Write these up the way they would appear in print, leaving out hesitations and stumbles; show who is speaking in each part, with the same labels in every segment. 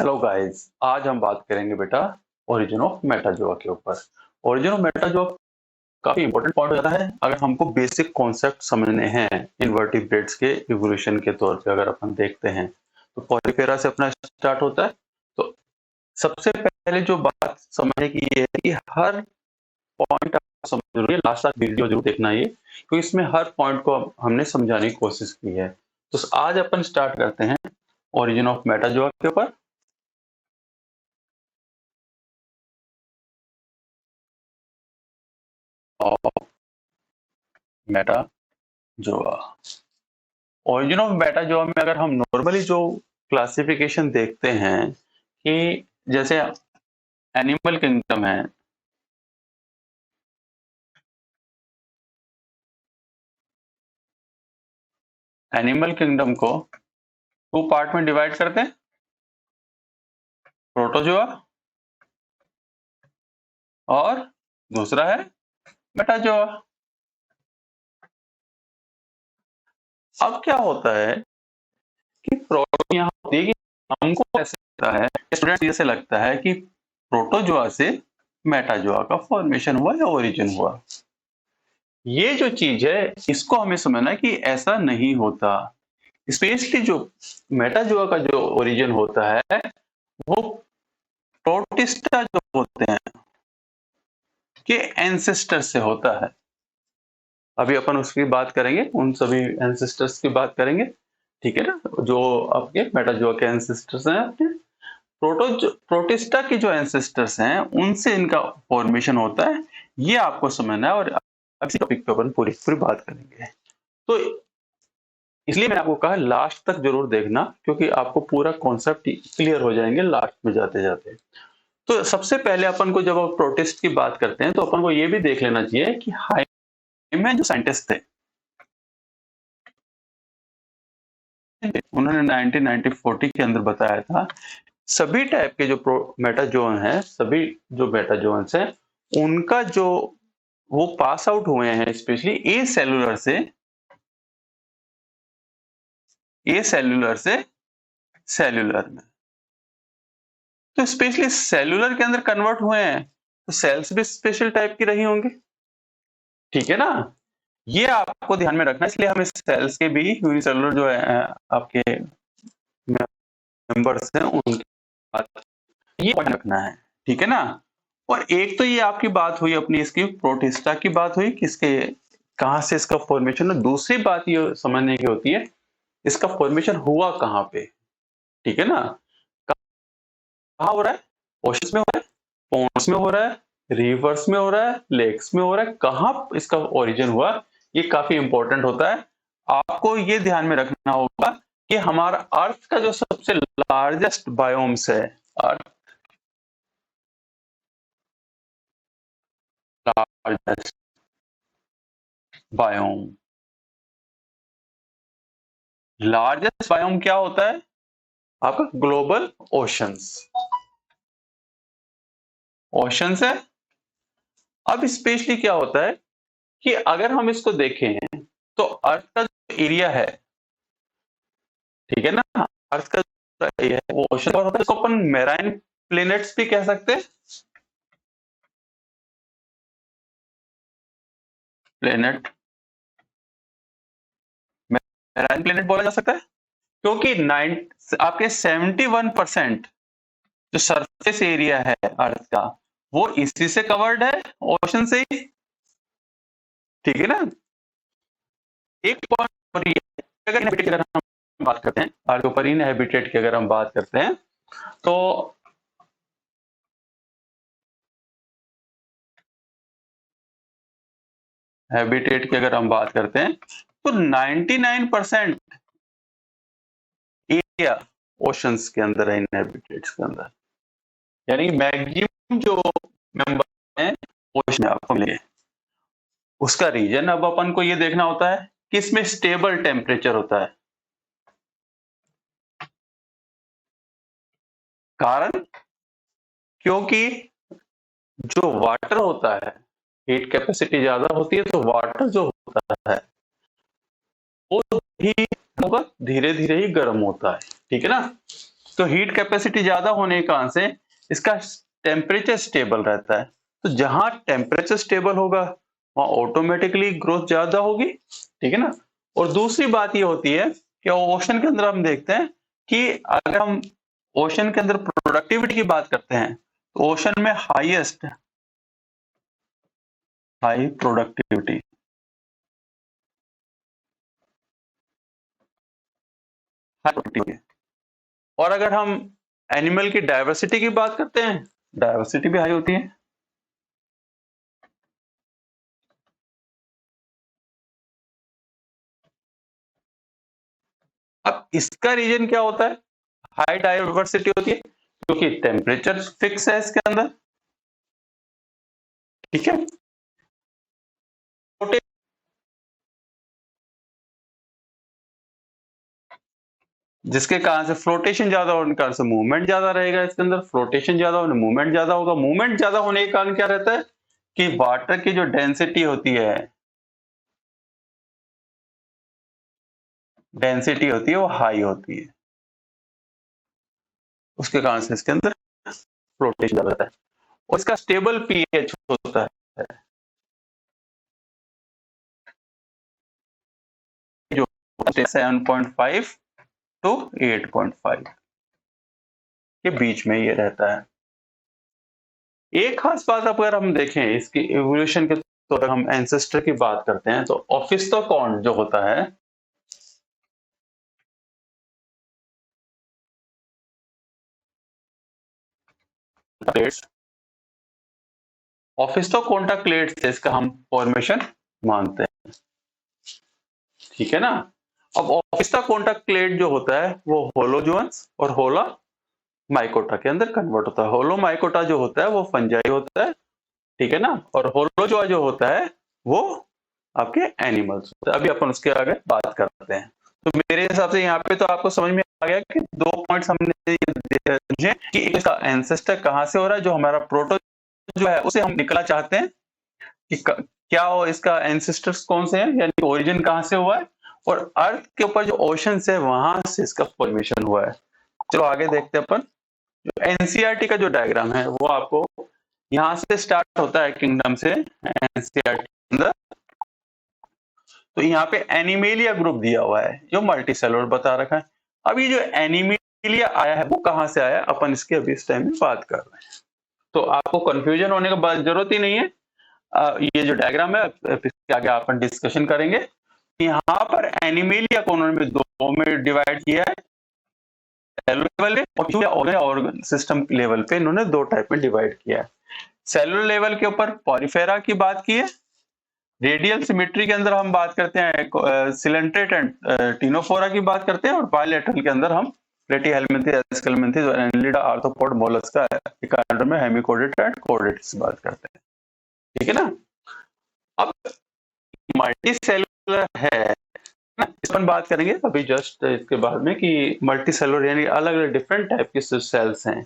Speaker 1: Hello guys, आज हम बात करेंगे बेटा ओरिजिन ऑफ मेटाजोआ के ऊपर। ओरिजिन ऑफ मेटाजोआ काफी इंपॉर्टेंट पॉइंट हो जाता है अगर हमको बेसिक कॉन्सेप्ट समझने हैं इनवर्टिब्रेट्स के इवोल्यूशन के तौर पे। अगर अपन देखते हैं तो पॉलीफेरा से अपना स्टार्ट होता है। तो सबसे पहले जो बात समझने की ये है कि हर पॉइंट आप समझ जरूर, लास्ट तक वीडियो जरूर देखना ये, क्योंकि इसमें हर पॉइंट को हमने समझाने की कोशिश की है। तो आज अपन स्टार्ट करते हैं ओरिजिन ऑफ मेटाजोआ के ऊपर। और मेटाजोआ, ओरिजिन ऑफ मेटाजोआ में अगर हम नॉर्मली जो क्लासिफिकेशन देखते हैं कि जैसे एनिमल किंगडम है, एनिमल किंगडम को टू पार्ट में डिवाइड करते हैं, प्रोटोजोआ और दूसरा है मेटाजोआ। अब क्या होता है कि प्रॉब्लम यहाँ होती है कि हमको ऐसे लगता है, स्टूडेंट जैसे लगता है कि प्रोटोजोआ से मेटाजोआ का फॉर्मेशन हुआ या ओरिजिन हुआ। ये जो चीज है इसको हमें समझना है कि ऐसा नहीं होता। स्पेशली जो मेटाजोआ का जो ओरिजिन होता है वो प्रोटिस्टा जो होते हैं के एंसेस्टर से होता है। अभी अपन उसकी बात करेंगे, उन सभी एंसेस्टर्स की बात करेंगे, ठीक है ना, जो आपके मेटाजोआ के एंसेस्टर्स हैं। अपने प्रोटिस्टा की जो एंसेस्टर्स हैं उनसे इनका फॉर्मेशन होता है, ये आपको समझना है। और इसी टॉपिक पे अपन पूरी पूरी बात करेंगे। तो इसलिए मैंने आपको कहा लास्ट तक जरूर देखना, क्योंकि आपको पूरा कॉन्सेप्ट क्लियर हो जाएंगे लास्ट में जाते जाते। तो सबसे पहले अपन को जब आप प्रोटिस्ट की बात करते हैं तो अपन को ये भी देख लेना चाहिए कि हाइमेन जो साइंटिस्ट थे उन्होंने 1940 के अंदर बताया था सभी टाइप के जो मेटाजोन है, सभी जो मेटाजोन्स हैं उनका जो वो पास आउट हुए हैं स्पेशली ए सेल्यूलर से सेल्यूलर में। तो स्पेशली सेल्यूलर के अंदर कन्वर्ट हुए हैं तो सेल्स भी स्पेशल टाइप की रही होंगी, ठीक है ना। ये आपको ध्यान में रखना, इसलिए हमें सेल्स के भी यूनिसेलुलर जो है आपके मेंबर्स हैं उनकी बात ये रखना है, ठीक है ना। और एक तो ये आपकी बात हुई अपनी इसकी प्रोटिस्टा की बात हुई, किसके कहां से इसका फॉर्मेशन है। दूसरी बात ये समझने की होती है इसका फॉर्मेशन हुआ कहां पे, ठीक है ना। कहां हो रहा है, ओशंस में हो रहा है, पॉन्ड्स में हो रहा है, रिवर्स में हो रहा है, लेक्स में हो रहा है, कहां इसका ओरिजिन हुआ, ये काफी इंपॉर्टेंट होता है। आपको ये ध्यान में रखना होगा कि हमारा अर्थ का जो सबसे लार्जेस्ट बायोम्स है, अर्थ लार्जेस्ट बायोम, लार्जेस्ट बायोम क्या होता है आपका, ग्लोबल ओशंस, ओशंस है। अब स्पेशली क्या होता है कि अगर हम इसको देखें तो अर्थ का जो एरिया है, ठीक है ना, अर्थ का एरिया है वो ओशन होता है, इसको अपन मेराइन प्लेनेट्स भी कह सकते हैं, प्लेनेट, मेराइन प्लेनेट बोला जा सकता है, क्योंकि आपके 71% जो सरफेस एरिया है अर्थ का वो इसी से कवर्ड है, ओशन से ही, ठीक है ना। एक पॉइंट अगर हम बात करते हैं अर्थ के ऊपर इनहैबिटेट की अगर हम बात करते हैं तो हैबिटेट की अगर हम बात करते हैं तो 99% एरिया ओशंस के अंदर है, इनहैबिटेट्स के अंदर, यानी कि मैक्सिमम जो मेंबर हैं ओशन में आपको मिलेंगे। उसका रीजन अब अपन को ये देखना होता है कि इसमें स्टेबल टेम्परेचर होता है। कारण क्योंकि जो वाटर होता है हीट कैपेसिटी ज्यादा होती है, तो वाटर जो होता है वो भी होगा धीरे धीरे ही गर्म होता है, ठीक है ना। तो हीट कैपेसिटी ज्यादा होने के कारण से इसका टेम्परेचर स्टेबल रहता है। तो जहां टेम्परेचर स्टेबल होगा वहां ऑटोमेटिकली ग्रोथ ज्यादा होगी, ठीक है ना। और दूसरी बात ये होती है कि ओशन के अंदर हम देखते हैं कि अगर हम ओशन के अंदर प्रोडक्टिविटी की बात करते हैं तो ओशन में हाईएस्ट हाई प्रोडक्टिविटी और अगर हम एनिमल की डाइवर्सिटी की बात करते हैं, डाइवर्सिटी भी हाई होती है। अब इसका रीजन क्या होता है? हाई डाइवर्सिटी होती है क्योंकि टेम्परेचर फिक्स है इसके अंदर, ठीक है। जिसके कारण से फ्लोटेशन ज्यादा होने के कारण से मूवमेंट ज्यादा रहेगा इसके अंदर, फ्लोटेशन ज्यादा होने मूवमेंट ज्यादा होगा। मूवमेंट ज्यादा होने के कारण क्या रहता है कि वाटर की जो डेंसिटी होती है, वो हाई होती है। उसके कारण से इसके अंदर फ्लोटेशन ज्यादा रहता है और इसका स्टेबल पीएच होता है जो 7.5 टू 8.5 के बीच में ये रहता है। एक खास बात अगर हम देखें इसकी एवोल्यूशन के, तो अगर हम एंसेस्टर की बात करते हैं तो ऑफिस्टोकॉन जो होता है, ऑफिस्टोकॉन्टाक्लेट से इसका हम फॉर्मेशन मानते हैं, ठीक है ना। अब ऑफिस्टोकॉन्टाक्लेट जो होता है वो होलोजोन्स और होला माइकोटा के अंदर कन्वर्ट होता है। होलो माइकोटा जो होता है वो फंजाई होता है, ठीक है ना। और होलोजोआ जो होता है वो आपके एनिमल्स होते हैं। अभी अपन उसके आगे बात करते हैं। तो मेरे हिसाब से यहाँ पे तो आपको समझ में आ गया कि 2 पॉइंट्स हमने समझे कि इसका एंसेस्टर कहाँ से हो रहा है, जो हमारा प्रोटो जो है उसे हम निकलना चाहते हैं कि क्या हो इसका एंसेस्टर्स कौन से हैं, यानी ओरिजिन कहाँ से हुआ है, और अर्थ के ऊपर जो ओशन है वहां से इसका फॉर्मेशन हुआ है। चलो आगे देखते हैं अपन। जो एनसीईआरटी का जो डायग्राम है वो आपको यहाँ से स्टार्ट होता है किंगडम से एनसीईआरटी के अंदर। तो यहाँ पे एनिमेलिया ग्रुप दिया हुआ है जो मल्टी सेलुलर बता रखा है। अब ये जो एनिमेलिया आया है वो कहाँ से आया, अपन इसके अभी इस टाइम में बात कर रहे हैं। तो आपको कंफ्यूजन होने का जरूरत ही नहीं है। ये जो डायग्राम है इसके आगे अपन डिस्कशन करेंगे। यहाँ पर एनिमेलिया को उन्होंने दो में डिवाइड किया है, सेलुलर लेवल पे और सिस्टम लेवल पे इन्होंने 2 टाइप में डिवाइड किया है। सेलुलर लेवल के ऊपर पॉलीफेरा की बात की है, रेडियल सिमेट्री के अंदर हम बात करते हैं सिलेंट्रेट एंड टिनोफोरा की बात करते हैं, और बायलैटरल के अंदर हम प्लेटीहेल्मिंथेस, एस्केल्मिंथेस और एनिलिडा, आर्थ्रोपोड, मोलस्का, एकार्डर में हेमिकोडेट एंड कोडेट्स बात करते हैं, ठीक है ना। अब मल्टी सेलुलर है ना, इस पर बात करेंगे अभी जस्ट इसके बाद में कि मल्टी सेलुलर यानी अलग अलग डिफरेंट टाइप के सेल्स हैं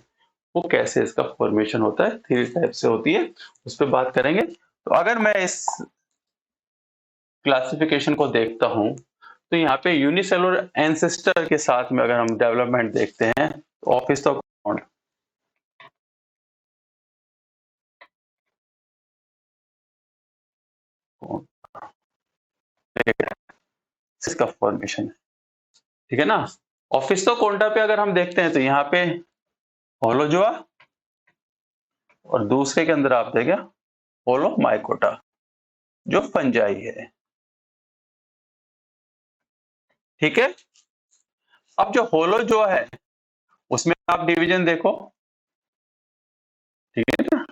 Speaker 1: वो कैसे इसका फॉर्मेशन होता है, 3 टाइप से होती है, उस पर बात करेंगे। तो अगर मैं इस क्लासिफिकेशन को देखता हूं तो यहाँ पे यूनिसेलुलर एंसेस्टर के साथ में अगर हम डेवलपमेंट देखते हैं तो ऑफिस्टोकॉन इसका फॉर्मेशन है, ठीक है ना। ऑफिस्टोकॉन्टा पे अगर हम देखते हैं तो यहाँ पे होलोजोआ और दूसरे के अंदर आप देखें होलो माइकोटा जो फंजाई है, ठीक है। अब जो होलोजोआ है उसमें आप डिवीजन देखो, ठीक है ना,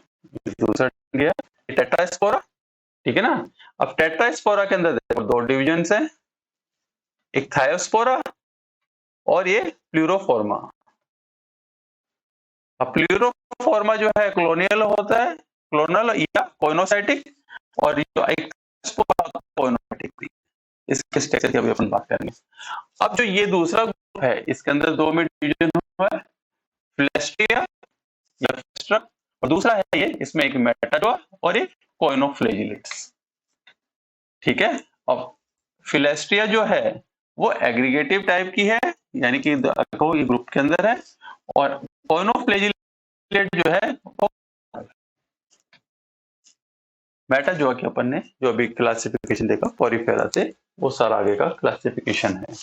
Speaker 1: दूसरा गया टेट्रास्पोरा, ठीक है ना। अब टेट्रास्पोरा के अंदर देखो 2 डिविजन है, एक थायोस्पोरा और ये प्लूरोफॉर्मा। अब प्लूरोफॉर्मा जो है क्लोनियल होता है, क्लोनल या कोइनोसाइटिक, और जो एक कोइनोसाइटिक। इसके स्ट्रक्चर की अभी अपन बात करेंगे। अब जो ये दूसरा ग्रुप है इसके अंदर 2 में डिवीजन हुआ है, फ्लेस्ट्रिया या फ्लेस्ट्रम, और दूसरा है ये, इसमें एक मेटाडोआ और एक कोइनोफ्लेजिलेट्स, ठीक है। अब फिलेस्ट्रिया जो है वो एग्रीगेटिव टाइप की है, यानी कि देखो ये ग्रुप के अंदर है, और कोइनोफ्लेजिलेट जो है वो मेटाजोआ के अपन ने जो अभी क्लासिफिकेशन देखा पोरिफेरा से, वो सारा आगे का क्लासिफिकेशन है।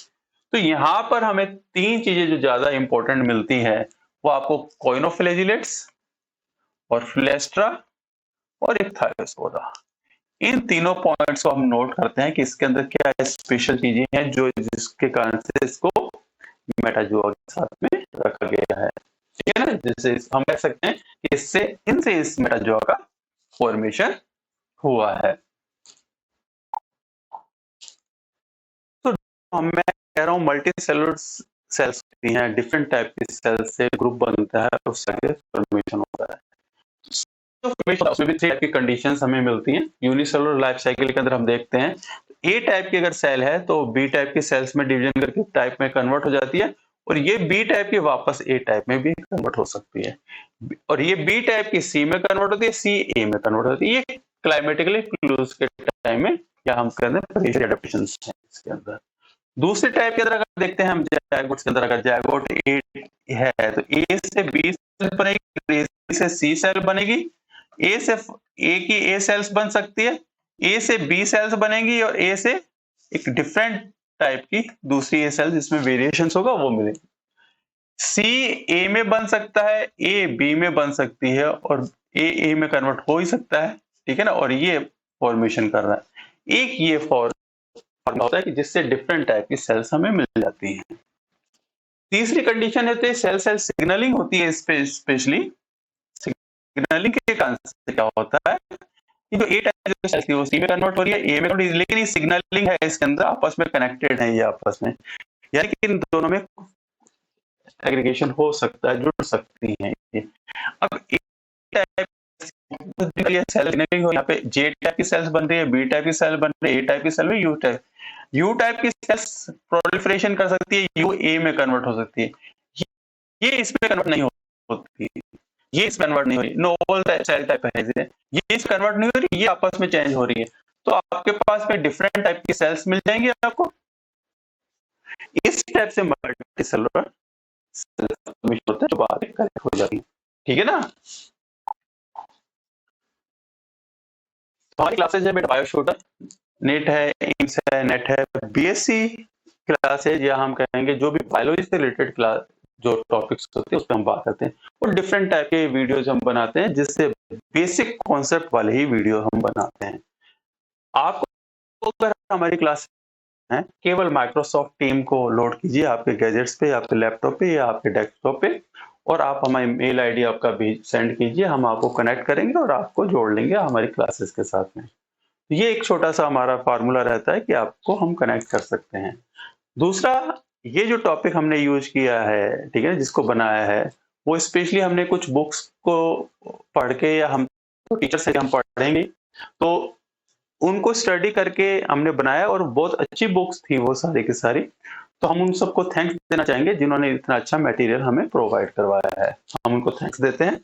Speaker 1: तो यहाँ पर हमें 3 चीजें जो ज्यादा इंपॉर्टेंट मिलती है, वो आपको कोइनोफ्लेजिलेट्स और फ्लेस्ट्रा और एक थायोस्पोरा। इन तीनों पॉइंट्स को हम नोट करते हैं कि इसके अंदर क्या स्पेशल चीजें हैं जो जिसके कारण से इसको मेटाजोआ के साथ में रखा गया है। ठीक है ना, जैसे हम कह सकते हैं कि इससे इनसे इस मेटाजोआ का फॉर्मेशन हुआ है। तो मैं कह रहा हूँ मल्टी सेलुलर सेल्स होती हैं, डिफरेंट टाइप की सेल्स से ग्रुप बनता है, उससे फॉर्मेशन होता है। उसमें भी 3 टाइप की कंडीशंस हमें मिलती हैं। यूनिसेलुलर लाइफ साइकिल के अंदर हम देखते हैं ए टाइप की अगर सेल है तो बी टाइप की सेल्स में डिवीजन करके टाइप में कन्वर्ट हो जाती है, और ये बी टाइप की वापस ए टाइप में भी कन्वर्ट हो सकती है, और ये बी टाइप की सी में कन्वर्ट होती है, सी ए में कन्वर्ट होती है। ये क्लाइमेटिकली क्लूज के टाइम में या हम कहते हैं प्रेशर एडाप्टेशन है इसके अंदर। दूसरे टाइप के अंदर अगर देखते हैं हम जायगोट के अंदर, अगर जायगोट ए है तो ए से बी सेल बनेगी, ए से सी सेल बनेगी, ए से ए की ए सेल्स बन सकती है, ए से बी सेल्स बनेगी, और ए से एक डिफरेंट टाइप की दूसरी ए सेल जिसमें वेरिएशंस होगा वो मिलेगी। सी ए में बन सकता है, ए बी में बन सकती है, और ए में कन्वर्ट हो ही सकता है। ठीक है ना, और ये फॉर्मेशन कर रहा है। एक ये फॉर्मूला होता है कि जिससे डिफरेंट टाइप की सेल्स हमें मिल जाती हैं। तीसरी कंडीशन है तो सेल सेल सिग्नलिंग होती है, स्पेशली सिग्नलिंग के कारण से क्या होता है कि जो ए टाइप की सेल्स थी वो सी में कन्वर्ट हो रही है, ए में कन्वर्ट, लेकिन ये सिग्नलिंग है इसके अंदर, आपस में कनेक्टेड है ये आपस में, यानी कि इन दोनों में एग्रीगेशन हो सकता है, जुड़ सकती हैं ये। अब ए टाइप ये सेल सिग्नलिंग हो, यहाँ पे जे टाइप की सेल्स बन रही है, बी टाइप की सेल बन रही है, ए टाइप की सेल में यू टाइप की सेल्स प्रोलिफरेशन कर सकती है, यू ए में कन्वर्ट हो सकती है, ये इसमें कन्वर्ट नहीं होती, ये इसमें कन्वर्ट नहीं हो रही, नोबल सेल टाइप है, ये इस कन्वर्ट नहीं हो रही, ये आपस में चेंज हो रही है। तो आपके पास में डिफरेंट टाइप की सेल्स मिल जाएंगी आपको, इस टाइप से मल्टी सेलुलर सेल्स होते हैं जो बाद में कनेक्ट हो जाती है। ठीक है ना, हमारी क्लासेज है बेटा बायोशूटर, नेट है, एम्स है, नेट है, बीएससी क्लासेज, या हम कहेंगे जो भी बायोलॉजी से रिलेटेड क्लास जो टॉपिक्स होते हैं उस पर हम बात करते हैं, और डिफरेंट टाइप के वीडियोज हम बनाते हैं, जिससे बेसिक कॉन्सेप्ट वाले ही वीडियो हम बनाते हैं। आपको अगर हमारी क्लास है, केवल माइक्रोसॉफ्ट टीम को लोड कीजिए आपके गैजेट्स पे, आपके लैपटॉप पे या आपके डेस्कटॉप पे, और आप हमारी मेल आईडी आपका भी सेंड कीजिए, हम आपको कनेक्ट करेंगे और आपको जोड़ लेंगे हमारी क्लासेस के साथ में। ये एक छोटा सा हमारा फार्मूला रहता है कि आपको हम कनेक्ट कर सकते हैं। दूसरा, ये जो टॉपिक हमने यूज किया है, ठीक है, जिसको बनाया है, वो स्पेशली हमने कुछ बुक्स को पढ़ के, या हम टीचर से हम पढ़ेंगे तो उनको स्टडी करके हमने बनाया, और बहुत अच्छी बुक्स थी वो सारी की सारी। तो हम उन सबको थैंक्स देना चाहेंगे जिन्होंने इतना अच्छा मटेरियल हमें प्रोवाइड करवाया है, हम उनको थैंक्स देते हैं।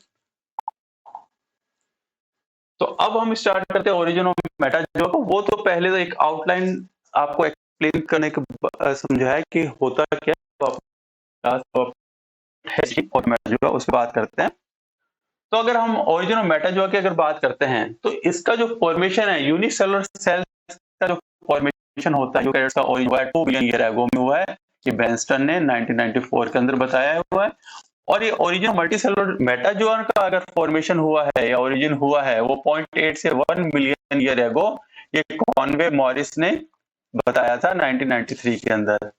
Speaker 1: तो अब हम स्टार्ट करते हैं ओरिजिन ऑफ मेटाजोआ को। वो तो पहले तो एक आउटलाइन आपको एक्सप्लेन करने के समझाया कि होता क्या और मेटाजोआ, उसकी बात करते हैं। तो अगर हम ओरिजिन ऑफ मेटाजोआ की अगर बात करते हैं तो इसका जो फॉर्मेशन है, यूनिसेलुलर सेल्स का जो फॉर्मेशन होता है, जो का ओरिजिन हुआ है 2 बिलियन ईयर एगो में हुआ है, ये बेंस्टन ने 1994 के अंदर बताया हुआ है। और ये ओरिजिन मल्टीसेलुलर मेटाजोआ का अगर फॉर्मेशन हुआ है या ओरिजिन हुआ है, वो 0.8 से 1 मिलियन ईयर एगो ये कॉनवे मॉरिस ने बताया था 1993 के अंदर।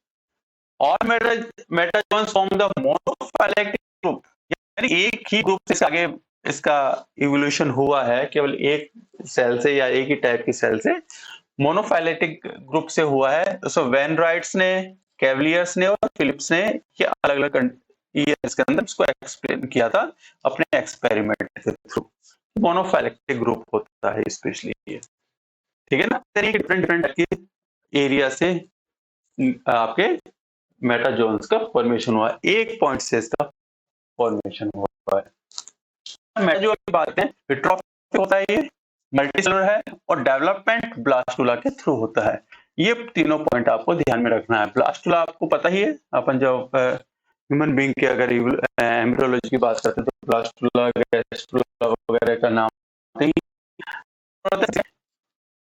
Speaker 1: और मेटाजोन्स फॉर्म द मोनोफैलेक्टिक ग्रुप, यानी एक ही ग्रुप से आगे इसका इवोल्यूशन हुआ है, केवल एक सेल से या एक ही टाइप की सेल से, मोनोफैलेटिक ग्रुप से हुआ है। तो वेनराइट्स ने, कैवलियर्स ने और फिलिप्स ने ये अलग-अलग ईयर्स के अंदर इसको एक्सप्लेन किया था अपने एक्सपेरिमेंट के थ्रू। मोनोफैलेक्टिक ग्रुप होता है स्पेशली ये, ठीक है ना। डिफरेंट डिफरेंट की एरिया से आपके मेटाजोन्स का फॉर्मेशन हुआ है, एक पॉइंट से इसका फॉर्मेशन हुआ है। मेटाजोआ की बात करें, हेटेरोट्रॉफिक होता है, ये मल्टीसेलुलर है, और डेवलपमेंट ब्लास्टुला के थ्रू होता है। ये तीनों पॉइंट आपको ध्यान में रखना है। ब्लास्टुला आपको पता ही है, अपन जब ह्यूमन बीइंग के अगर एम्ब्रियोलॉजी की बात करते हैं तो ब्लास्टुला, गैस्ट्रुला वगैरह का नाम नहीं।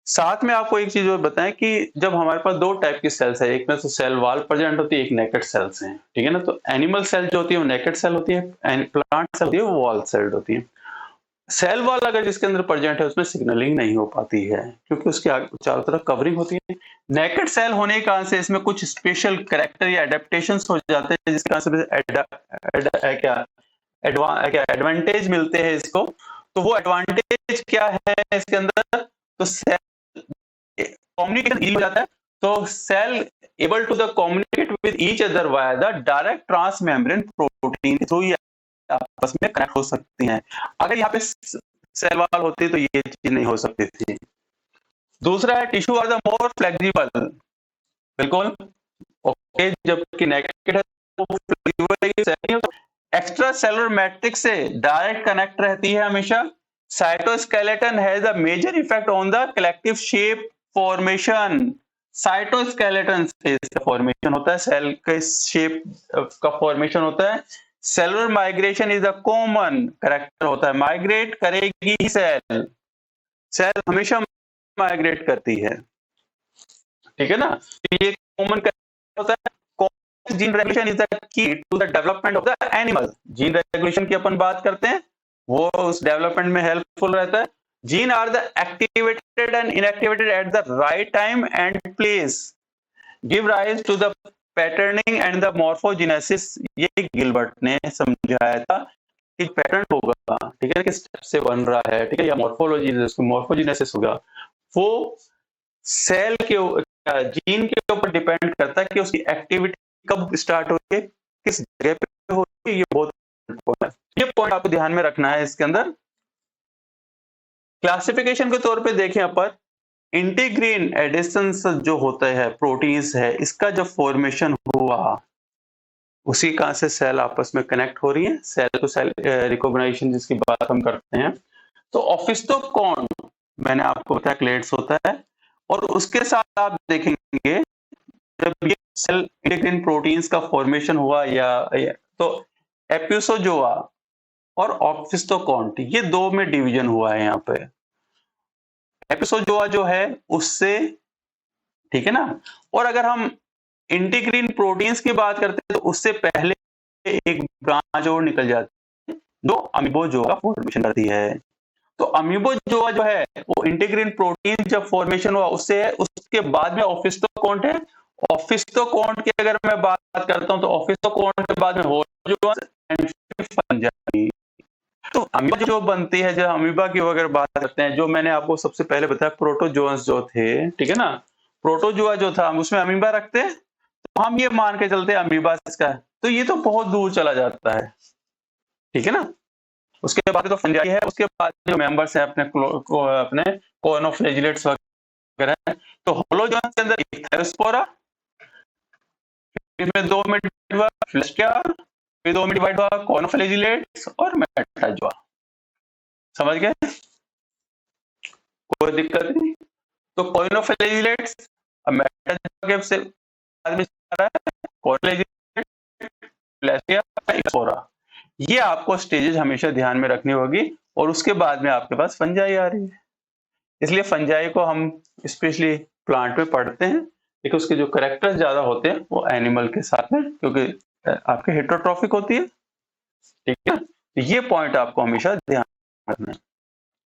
Speaker 1: साथ में आपको एक चीज और बताएं कि जब हमारे पास दो टाइप की सेल्स है, एक में तो सेल वॉल प्रेजेंट होती है, एक नेकेड सेल्स हैं, ठीक है ना। तो एनिमल सेल जो होती है वो नेकेड सेल होती है, प्लांट सेल होती है वो वॉल सेल होती है। सेल वॉल अगर जिसके अंदर प्रेजेंट है उसमें सिग्नलिंग नहीं हो पाती है, क्योंकि उसके चारों तरफ कवरिंग होती है। नेकेड सेल होने के कारण से इसमें कुछ स्पेशल कैरेक्टर या एडेप्टेशन हो जाते हैं, जिसके कारण से क्या एडवांटेज मिलते हैं इसको। तो वो एडवांटेज क्या है इसके अंदर, तो सेल कम्युनिकेशन इजी हो जाता है। तो cell able to the communicate with each other via the direct trans membrane protein through आपस में कनेक्ट हो सकती हैं। अगर यहाँ पे सेल वॉल होती तो ये चीज नहीं हो सकती थी। दूसरा है tissue are the more flexible, बिल्कुल ओके, जबकि नेकेड है वो फ्लेक्सिबल। एक्स्ट्रा सेलुलर मैट्रिक्स से डायरेक्ट कनेक्ट रहती है हमेशा। Cytoskeleton has a major effect on the collective shape formation. Cytoskeleton से फॉर्मेशन होता है, सेल के शेप का फॉर्मेशन होता है। Cellular migration is a common character होता है, माइग्रेट करेगी सेल, सेल हमेशा माइग्रेट करती है, ठीक है ना। तो ये कॉमन होता है। Gene regulation is the key to the development of the animal. Gene regulation की अपन बात करते हैं, वो उस डेवलपमेंट में हेल्पफुल रहता है। Gene are the activated and inactivated at the right time and place, give rise to the patterning and the morphogenesis. ये गिलबर्ट ने समझाया था कि पैटर्न होगा, ठीक है, किस स्टेप से बन रहा है, ठीक है, या मॉर्फोलॉजी मॉर्फोजेनेसिस होगा, वो सेल के जीन के ऊपर डिपेंड करता है कि उसकी एक्टिविटी कब स्टार्ट होती है, किस जगह पे होती है। ये बहुत है, ये पॉइंट आपको ध्यान में रखना है इसके अंदर। क्लासिफिकेशन के तौर पे देखें अपन, इंटीग्रीन एडिशन जो होता है प्रोटीन्स है, इसका जब फॉर्मेशन हुआ उसी कहां से सेल आपस में कनेक्ट हो रही है, सेल टू सेल रिकॉग्निशन जिसकी बात हम करते हैं। तो ऑफिस्टोकॉन मैंने आपको बताया क्लेट्स होता है, और उसके साथ आप देखेंगे जब ये सेल इंटीग्रीन प्रोटीन्स का फॉर्मेशन हुआ या तो एपिसोजोआ और ऑफिस्टोकॉन्ट, ये दो में डिवीजन हुआ है यहाँ पे। एपिसोजोआ जो है उससे, ठीक है ना, और अगर हम इंटीग्रीन प्रोटीन्स की बात करते हैं तो उससे पहले एक ब्रांच और निकल जाती है जो अमीबोजोआ फॉर्मेशन करती है। तो अमीबोजोआ जो है वो इंटीग्रीन प्रोटीन जब फॉर्मेशन हुआ उससे है, उसके बाद में ऑफिस्टोकॉन्ट है। ऑफिस्टोकॉन्ट की अगर मैं बात करता हूं तो ऑफिस्टोकॉन्ट के बाद में होलोजोआ एंड फंजाई। तो अमीबा जो बनती है, जब अमीबा की अगर बात करते हैं, जो मैंने आपको सबसे पहले बताया प्रोटोजोअन्स जो थे, ठीक है ना, प्रोटोजोआ जो था हम उसमें अमीबा रखते हैं, तो हम ये मान के चलते हैं अमीबा इसका है, तो ये तो बहुत दूर चला जाता है, ठीक है ना। उसके बाद तो फंजाई है, उसके बाद जो मेंबर्स हैं अपने कोनोफ्लेजिलेट्स वगैरह, तो होलोजोअन्स के अंदर एक थायोस्पोरा, इसमें दो में डिवाइड हुआ फ्लेस्किया, फिर दो में डिवाइड हुआ कोनोफ्लेजिलेट्स और मेटाजोआ। समझ गए, कोई दिक्कत नहीं। तो कोइनोफ्लेजिलेट्स मेटाजोआ से बाद में आ रहा है कोनोफ्लेजिलेट, फ्लेस्किया, एक्सपोरा। ये आपको स्टेजेस हमेशा ध्यान में रखनी होगी, और उसके बाद में आपके पास फंजाई आ रही है। इसलिए फंजाई को हम स्पेशली प्लांट में पढ़ते हैं, लेकिन उसके जो करेक्टर्स ज्यादा होते हैं वो एनिमल के साथ में, क्योंकि आपके हेटेरोट्रॉफिक होती है, ठीक है। तो ये पॉइंट आपको हमेशा ध्यान रखना है।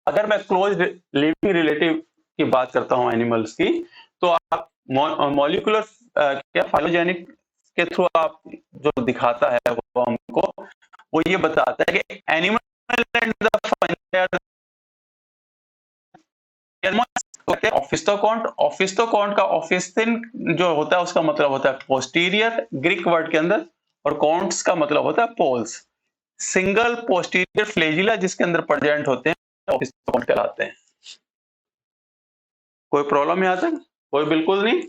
Speaker 1: अगर मैं क्लोज लिविंग रिलेटिव की बात करता हूं एनिमल्स की, तो आप मॉलिक्यूलर क्या फाइलोजेनिक के थ्रू आप जो दिखाता है वो हमको, वो ये बताता है कि एनिमल एंड द फंजाई ऑफिस्टोकॉन्ट का ऑफिस्थिन जो होता है उसका मतलब होता है पोस्टीरियर ग्रीक वर्ड के अंदर, और कॉन्ट्स का मतलब होता है पोल्स। सिंगल पोस्टीरियर फ्लेजिला जिसके अंदर प्रेजेंट होते हैं ऑफिस्टोकॉन्ट कहलाते हैं। कोई प्रॉब्लम यहाँ तक? कोई बिल्कुल नहीं।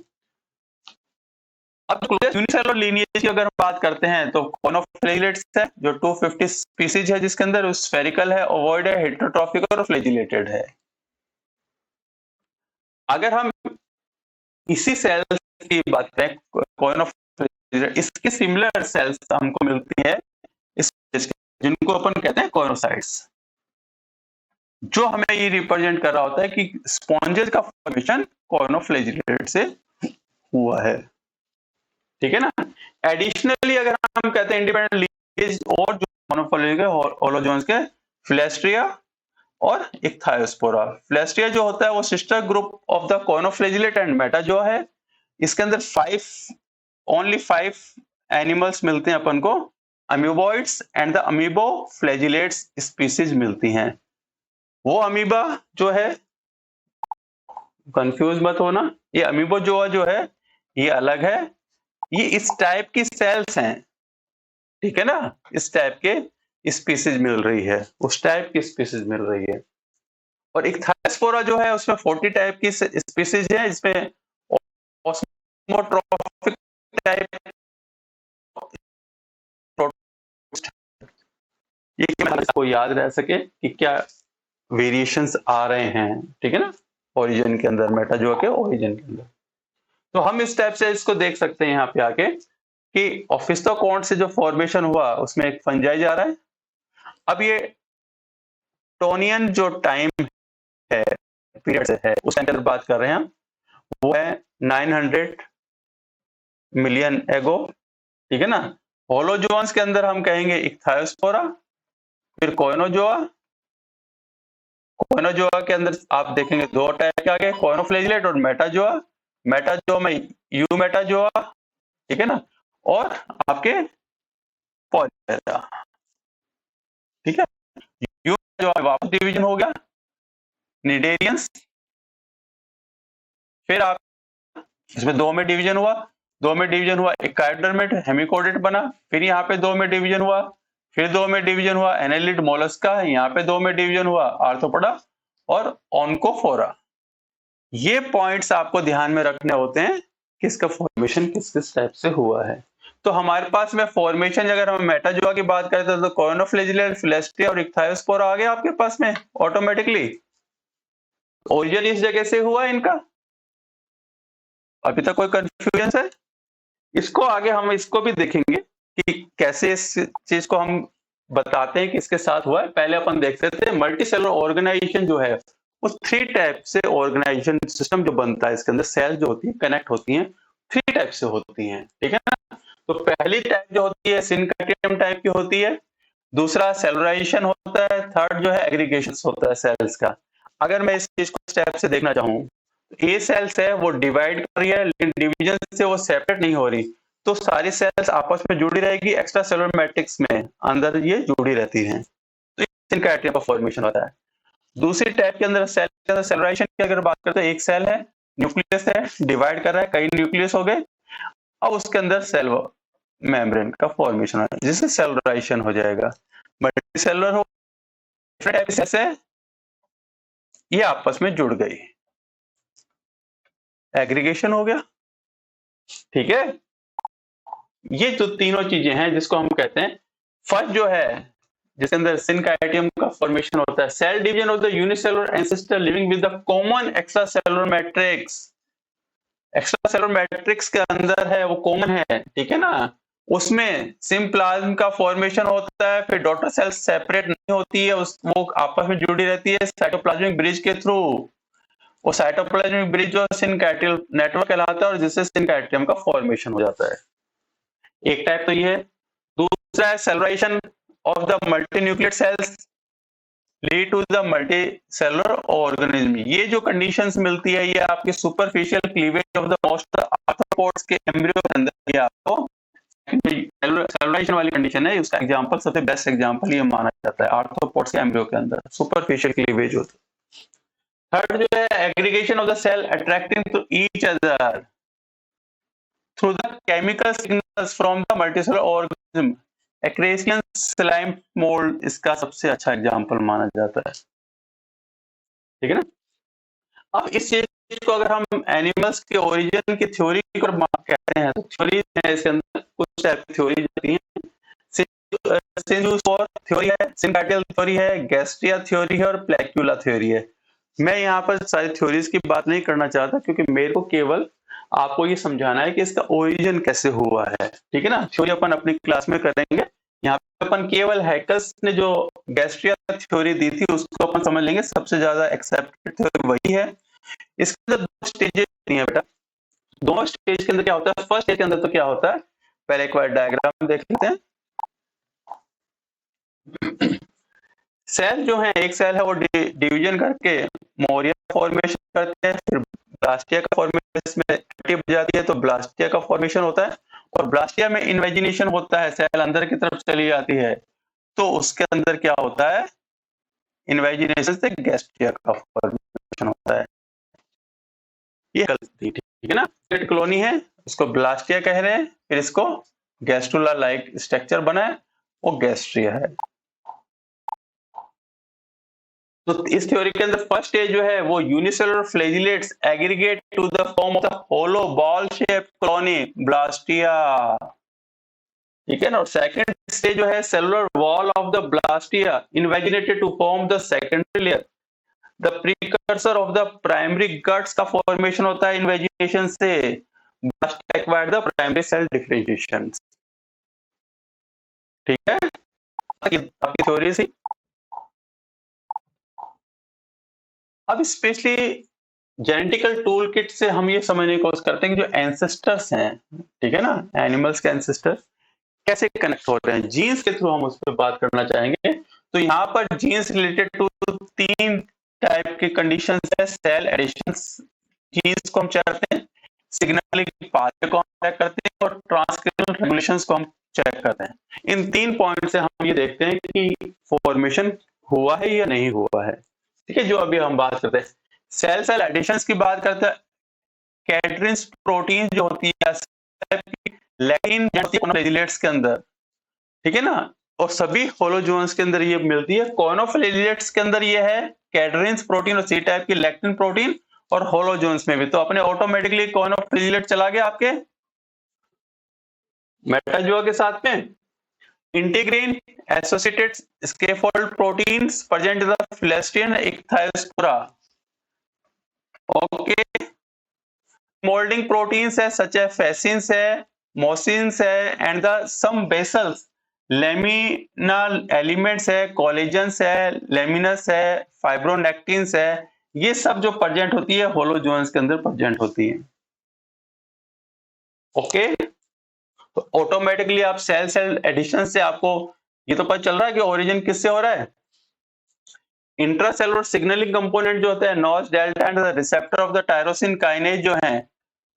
Speaker 1: अब यूनिसेलुलर लीनिएज की अगर हम बात करते हैं तो कोनोफ्लेजिलेट्स है जो 250 स्पीसीज है, जिसके अंदर स्फेरिकल है, ओवॉइड है, हेटेरोट्रॉफिक और फ्लेजिलेटेड है। अगर हम इसी सेल्स की बात करें, कोइनोफ्लेजिलेट, इसके सिमिलर सेल्स हमको मिलती है इस जिनको अपन कहते हैं कोइनोसाइट्स, जो हमें ये रिप्रेजेंट कर रहा होता है कि स्पॉन्जेस का फॉर्मेशन कोइनोफ्लेजिलेट से हुआ है। ठीक है ना। एडिशनली अगर हम कहते हैं इंडिपेंडेंट लीकेज और जो कोइनोफ्लेजिलेट होलोजोन्स के फ्लेस्ट्रिया और इक्थायोस्पोरा। फ्लेस्ट्रिया जो होता है वो sister group of the कोइनोफ्लेजिलेट and Metazoa है। इसके अंदर ओनली 5 एनिमल्स मिलते हैं अपन को, अमीबोइड्स एंड द अमीबोफ्लेजिलेट्स स्पीसीज मिलती हैं। वो अमीबा जो है, कंफ्यूज मत होना, ये अमीबोजोआ जो है ये अलग है, ये इस टाइप की सेल्स हैं। ठीक है ना, इस टाइप के स्पीसीज मिल रही है, उस टाइप की स्पीसीज मिल रही है। और इक्थायोस्पोरा जो है उसमें 40 टाइप की स्पीसीज है, इसमें ऑस्मोट्रोफिक टाइप, ये आपको याद रह सके कि क्या वेरिएशंस आ रहे हैं। ठीक है ना, ओरिजिन के अंदर, मेटाजोआ के ओरिजिन के अंदर। तो हम इस टाइप से इसको देख सकते हैं यहाँ पे आके कि ऑफिस्टोकॉन्ट से जो फॉर्मेशन हुआ उसमें एक फंजाई जा रहा है। अब ये टोनियन जो टाइम है, पीरियड से है, उस टाइम की बात कर रहे हैं हम, वो है 900 मिलियन एगो। ठीक है ना। होलोजोन्स के अंदर हम कहेंगे इक्थायोस्पोरा, फिर कोइनोजोआ। कोइनोजोआ के अंदर आप देखेंगे 2 टाइप के आ गए, कोइनोफ्लेजिलेट और मेटाजोआ। मेटाजोआ में यूमेटाजोआ, ठीक है ना, और आपके पॉलीपेरा। ठीक है, यूमेटाजोआ वापस डिवीजन हो गया, निडेरियंस। फिर आप इसमें 2 में डिवीजन हुआ, 2 में डिवीजन हुआ, एकाइडर्मेट हेमिकोडेट बना, फिर यहाँ पे 2 में डिवीजन हुआ, फिर 2 में डिवीजन हुआ एनालिड मोलस्का, यहाँ पे 2 में डिवीजन हुआ आर्थ्रोपोडा और ओन्कोफोरा। ये पॉइंट्स आपको ध्यान में रखने होते हैं कि इसका फॉर्मेशन किस किस टाइप से हुआ है। तो हमारे पास में फॉर्मेशन, अगर हम मेटाजोआ की बात करें तो कोइनोफ्लेजिलेट, फ्लेस्ट्रिया और इक्थायोस्पोरा आ गए आपके पास में ऑटोमेटिकली। ओरिजिन इस जगह से हुआ इनका, अभी तक कोई कंफ्यूजन है? इसको आगे हम इसको भी देखेंगे कि कैसे इस चीज को हम बताते हैं कि इसके साथ हुआ है। पहले अपन देखते थे मल्टी सेलुलर ऑर्गेनाइजेशन जो है वो 3 टाइप से ऑर्गेनाइजेशन सिस्टम जो बनता है, इसके अंदर सेल जो होती है कनेक्ट होती हैं, 3 टाइप से होती हैं। ठीक है ना। तो पहली टाइप जो होती है सिनकाइटियम टाइप की होती है, दूसरा सेलुलाइजेशन होता है, थर्ड जो है एग्रीगेशन होता है सेल्स का। अगर मैं इस चीज को स्टेप से देखना चाहूँ, ए सेल्स है वो डिवाइड कर रही है लेकिन डिवीजन से वो सेपरेट नहीं हो रही, तो सारी सेल्स आपस में जुड़ी रहेगी, एक्स्ट्रा सेलुलर मैट्रिक्स में अंदर ये जुड़ी रहती हैं, तो सिनकाइटियम का फॉर्मेशन होता है। दूसरी टाइप के अंदर सेल के अंदर सेलुलाइजेशन की अगर बात करते हैं, एक सेल है, न्यूक्लियस है, डिवाइड कर रहा है, कई न्यूक्लियस हो गए, अब उसके अंदर सेल मेम्ब्रेन का फॉर्मेशन है जिससे सेलुलाइजेशन हो जाएगा। मल्टी सेलुलर हो, डिफरेंट टाइप से ये आपस में जुड़ गई, एग्रीगेशन हो गया। ठीक है, ये जो तीनों चीजें हैं जिसको हम कहते हैं, फर्स्ट जो है जिसके अंदर सिनकाइटियम का फॉर्मेशन होता है, cell division of the unicellular ancestor living with the common extra cellular matrix. Extra cellular matrix के अंदर है वो कॉमन है, ठीक है ना, उसमें सिम्प्लाज्म का फॉर्मेशन होता है, फिर डॉटर सेल सेपरेट नहीं होती है, वो आपस में जुड़ी रहती है साइटोप्लाज्मिक ब्रिज के थ्रू। वो साइटोप्लाज्मिक ब्रिज जो सिनकाइटियल नेटवर्क कहलाता है और जिससे सिनकाइटियम का फॉर्मेशन हो जाता है। एक टाइप तो ये है। दूसरा है cellularization of the multinucleate cells lead to the multi cellular organism. ये जो कंडीशंस मिलती है ये आपके superficial cleavage of the most arthropods के एम्ब्रियो के अंदर ये आपको सेलुलाइजेशन वाली कंडीशन है। उसका एग्जांपल, सबसे बेस्ट एग्जांपल ये माना जाता है आर्थ्रोपोड्स के एम्ब्रियो के अंदर सुपरफिशियल क्लीवेज होता है। थर्ड जो है aggregation of the cell attracting to each other through the chemical signals from the multicellular organism. Acrasian slime mould इसका सबसे अच्छा एग्जांपल माना जाता है। ठीक है ना। अब इस चीज को अगर हम एनिमल्स के ओरिजिन की थ्योरी को कहते हैं तो थ्योरी है, इसके अंदर कुछ टाइप की थ्योरी होती हैं। थ्योरी है, सिनकाइटियल थ्योरी है, गैस्ट्रिया थ्योरी है और प्लेक्यूला थ्योरी है। मैं यहाँ पर सारी थ्योरीज की बात नहीं करना चाहता क्योंकि मेरे को केवल आपको ये समझाना है कि इसका ओरिजिन कैसे हुआ है, ठीक है ना? थ्योरी अपन अपनी क्लास में करेंगे। यहाँ पे अपन केवल हैकर्स ने जो गैस्ट्रिया थ्योरी दी थी उसको अपन समझ लेंगे, सबसे ज्यादा एक्सेप्टेड थ्योरी वही है। इसके अंदर 2 स्टेजेस नहीं है बेटा। दोनों स्टेज के अंदर क्या होता है, फर्स्ट स्टेज के अंदर तो क्या होता है, पहले एक बार डायग्राम देख लेते हैं। सेल जो है, एक सेल है वो डिवीजन करके मोरिया फॉर्मेशन करते हैं, फिर ब्लास्टिया का फॉर्मेशन में एक्टिव हो जाती है तो ब्लास्टिया का फॉर्मेशन होता है, और ब्लास्टिया में इन्वेजिनेशन होता है, सेल अंदर की तरफ चली जाती है, तो उसके अंदर क्या होता है, इन्वेजिनेशन से गैस्ट्रिया का फॉर्मेशन होता है। ये गलती, ठीक है ना? पेट कॉलोनी है, इसको ब्लास्टिया कह रहे हैं, फिर इसको गैस्ट्रुला लाइक स्ट्रक्चर बना है, वो गैस्ट्रिया है। तो इस थ्योरी के अंदर फर्स्ट स्टेज जो है वो unicellular flagellates aggregate to the form of the hollow ball shape colony blastaea, ठीक है ना? और सेकंड स्टेज जो है cellular wall of the blastaea invaginated to form the secondary layer, the precursor of the primary guts का formation होता है invagination से, blastaea acquired the primary cell differentiation, ठीक है? आपकी थ्योरी सी। अब स्पेशली जेनेटिकल टूल किट से हम ये समझने की कोशिश करते हैं कि जो एंसेस्टर्स हैं, ठीक है ना, एनिमल्स के एंसेस्टर कैसे कनेक्ट होते हैं, जीन्स के थ्रू हम उस पर बात करना चाहेंगे। तो यहाँ पर जीन्स रिलेटेड टू 3 टाइप के कंडीशंस है, सेल एडिशंस जीन्स को हम चेक करते हैं, सिग्नलिंग पाथवे को हम चेक करते हैं, और ट्रांसक्रिप्शनल रेगुलेशंस को हम चेक करते हैं। इन 3 पॉइंट से हम ये देखते हैं कि फॉर्मेशन हुआ है या नहीं हुआ है, ठीक है? जो अभी हम बात करते हैं सेल सेल एडिशंस की बात करते हैं, कैटरिन्स प्रोटीन जो होती है लैटिन फ्लैजिलेट्स के अंदर, ठीक है ना, और सभी होलोजोन्स के अंदर ये मिलती है। कॉर्नोफ्लैजिलेट्स के अंदर ये है कैटरिन्स प्रोटीन और सी टाइप की लैक्टिन प्रोटीन, और होलोजोन्स में भी। तो अपने ऑटोमेटिकली कॉर्नोफ्लैजिलेट चला गया आपके मेटाजोआ के साथ में। Integrin associated scaffold proteins present in the filasterean ichthyosporea, okay. Moulding proteins है सच है फैसिन्स है, मोसिन्स है, and the some basals laminal elements है, कोलेजन्स है, लेमिनस है, फाइब्रोनेक्टिन्स है, ये सब जो प्रेजेंट होती है होलोजोन्स के अंदर प्रेजेंट होती है, ओके। तो ऑटोमेटिकली आप सेल सेल एडिशन से आपको ये तो पता चल रहा है कि ओरिजिन किससे हो रहा है। इंट्रासेलुलर सिग्नलिंग कंपोनेंट जो होते हैं notch delta and the receptor of the tyrosine kinase जो हैं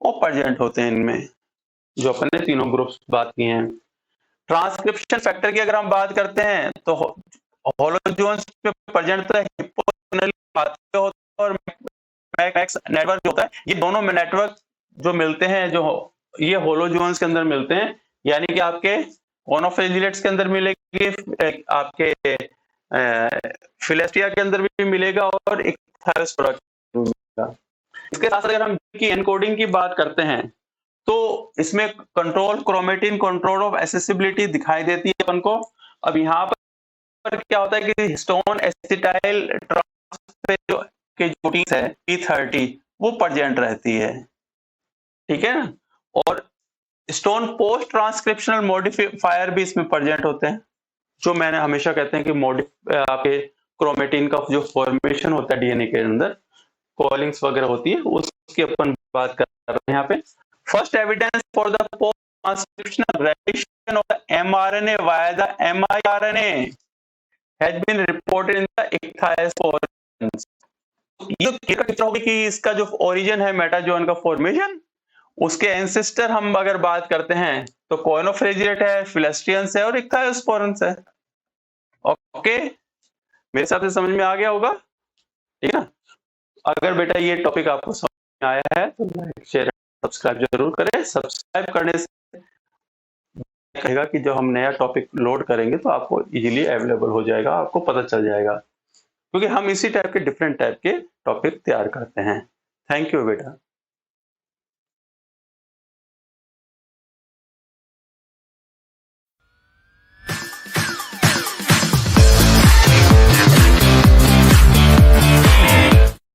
Speaker 1: वो प्रेजेंट होते हैं इनमें, जो अपन ने तीनों ग्रुप्स बात की हैं। ट्रांसक्रिप्शन फैक्टर की अगर हम बात करते हैं तो होलोजोन्स पे प्रेजेंट होता है हिप्पोसिग्नलिंग पाथवे होता है और मैक्स नेटवर्क जो होता है, ये दोनों में नेटवर्क जो मिलते हैं जो ये होलोजोन्स के अंदर मिलते हैं, यानी कि आपके कॉर्नोफ्लैजिलेट्स के अंदर मिलेगी, आपके फिलेस्टिया के अंदर भी मिलेगा, और इक्थायोस्पोरा मिलेगा। इसके साथ अगर हम की एनकोडिंग की बात करते हैं तो इसमें control chromatin control of accessibility दिखाई देती है अपन को। अब यहाँ पर क्या होता है कि हिस्टोन एसिटाइल ट्रांसफेज के जो प्रोटीन्स है P30 वो प्रेजेंट रहती है, ठीक है ना, और स्टोन पोस्ट ट्रांसक्रिप्शनल मॉडिफायर भी इसमें प्रेजेंट होते हैं, जो मैंने हमेशा कहते हैं कि आपके क्रोमेटिन का जो फॉर्मेशन होता है डीएनए के अंदर कॉलिंग्स वगैरह होती है उसकी अपन बात कर रहे हैं यहाँ पे। First evidence for the post transcriptional reduction of the mRNA via the miRNA has been reported in the ichthyosporeans. ये क्लियर होगी कि इसका जो ओरिजिन है मेटाजोन का फॉर्मेशन, उसके एंसेस्टर हम अगर बात करते हैं तो कॉर्नोफ्लैजिलेट है, फिलेस्टियंस है और इक्थायोस्पोरस है, ओके। मेरे हिसाब से समझ में आ गया होगा, ठीक है ना। अगर बेटा ये टॉपिक आपको समझ में आया है तो लाइक शेयर सब्सक्राइब जरूर करें। सब्सक्राइब करने से कहेगा कि जो हम नया टॉपिक लोड करेंगे तो आपको इजीली अवेलेबल हो जाएगा, आपको पता चल जाएगा, क्योंकि हम इसी टाइप के डिफरेंट टाइप के टॉपिक तैयार करते हैं। थैंक यू बेटा।